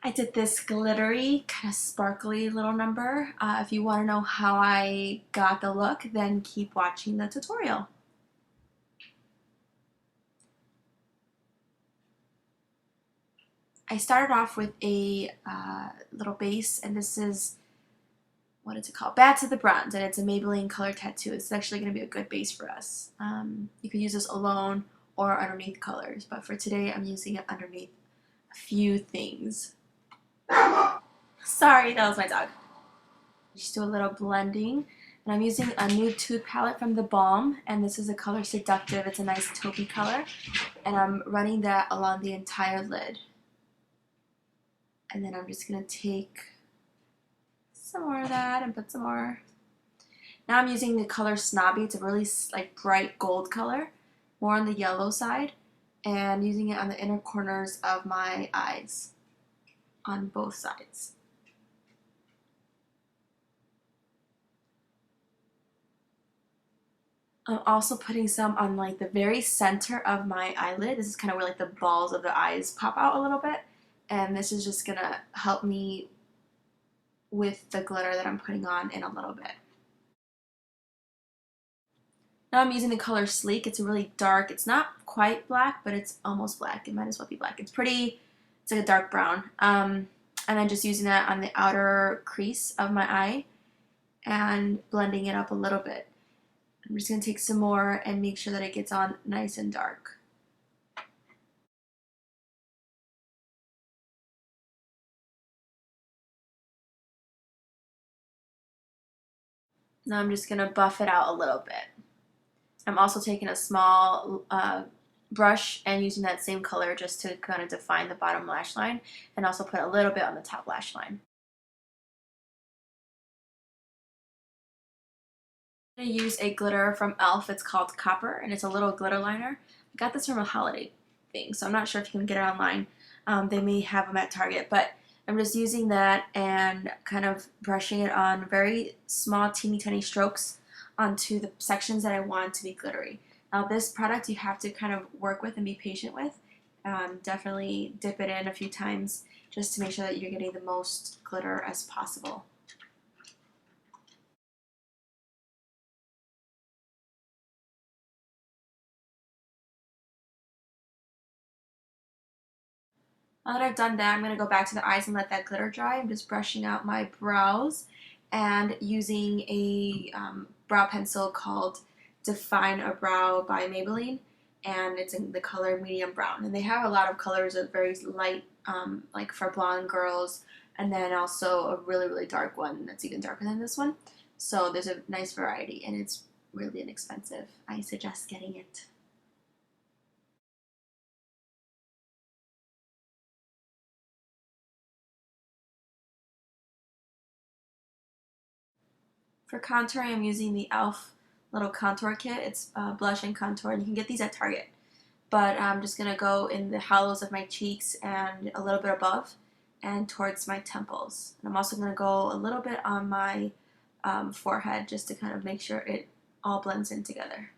I did this glittery, kind of sparkly little number. If you want to know how I got the look, then keep watching the tutorial. I started off with a little base, and this is, what is it called? Bad to the Bronze, and it's a Maybelline color tattoo. It's actually going to be a good base for us. You could use this alone or underneath colors, but for today I'm using it underneath a few things. Sorry, that was my dog. Just do a little blending, and I'm using a Nude palette from the Balm, and this is the color Seductive. It's a nice taupey color, and I'm running that along the entire lid. And then I'm just going to take some more of that and put some more. Now I'm using the color Snobby. It's a really like bright gold color, more on the yellow side, and using it on the inner corners of my eyes on both sides. I'm also putting some on like the very center of my eyelid. This is kind of where like the balls of the eyes pop out a little bit, and this is just gonna help me with the glitter that I'm putting on in a little bit. Now I'm using the color Sleek. It's a really dark, it's not quite black, but it's almost black. It might as well be black. It's pretty, it's like a dark brown. And I'm just using that on the outer crease of my eye and blending it up a little bit. I'm just going to take some more and make sure that it gets on nice and dark. Now I'm just going to buff it out a little bit. I'm also taking a small brush and using that same color just to kind of define the bottom lash line and also put a little bit on the top lash line. I'm going to use a glitter from e.l.f. It's called Copper, and it's a little glitter liner. I got this from a holiday thing, so I'm not sure if you can get it online. They may have them at Target, but I'm just using that and kind of brushing it on very small, teeny tiny strokes onto the sections that I want to be glittery. Now this product you have to kind of work with and be patient with. Definitely dip it in a few times just to make sure that you're getting the most glitter as possible. Now that I've done that, I'm going to go back to the eyes and let that glitter dry. I'm just brushing out my brows and using a brow pencil called Define a Brow by Maybelline, and it's in the color medium brown. And they have a lot of colors of very light, like for blonde girls, and then also a really, really dark one that's even darker than this one. So there's a nice variety, and it's really inexpensive. I suggest getting it. For contouring, I'm using the e.l.f. little contour kit. It's blush and contour, and you can get these at Target. But I'm just going to go in the hollows of my cheeks and a little bit above and towards my temples. And I'm also going to go a little bit on my forehead just to kind of make sure it all blends in together.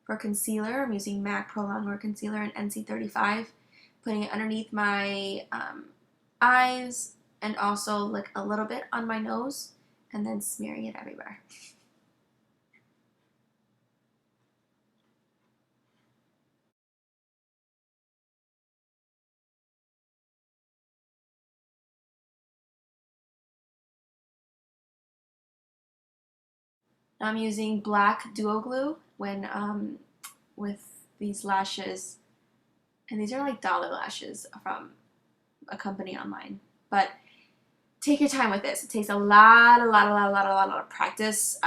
For concealer, I'm using MAC Prolongwear Concealer in NC35, putting it underneath my eyes and also like a little bit on my nose and then smearing it everywhere. I'm using black duo glue when with these lashes, and these are like dollar lashes from a company online. But take your time with this. It takes a lot of practice.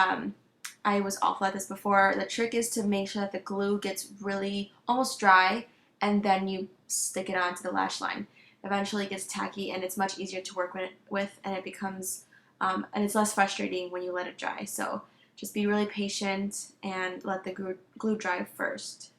I was awful at this before. The trick is to make sure that the glue gets really almost dry, and then you stick it onto the lash line. Eventually it gets tacky, and it's much easier to work with, and it becomes, and it's less frustrating when you let it dry. So just be really patient and let the glue dry first.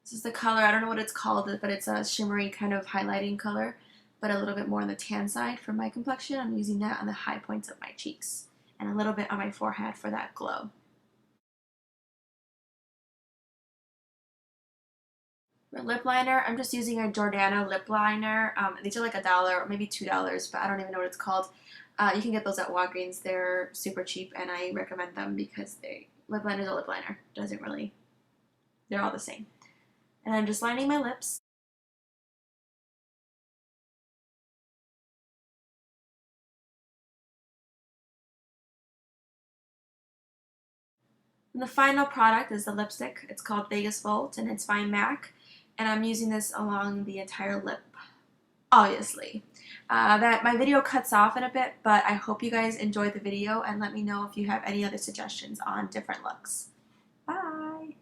This is the color, I don't know what it's called, but it's a shimmery kind of highlighting color, but a little bit more on the tan side for my complexion. I'm using that on the high points of my cheeks and a little bit on my forehead for that glow. For lip liner, I'm just using a Jordana lip liner. These are like $1 or maybe $2, but I don't even know what it's called. You can get those at Walgreens. They're super cheap, and I recommend them because lip liner is a lip liner. Doesn't really, they're all the same. And I'm just lining my lips. And the final product is the lipstick. It's called Vegas Volt, and it's by MAC. And I'm using this along the entire lip, obviously. That my video cuts off in a bit, but I hope you guys enjoyed the video, and let me know if you have any other suggestions on different looks. Bye!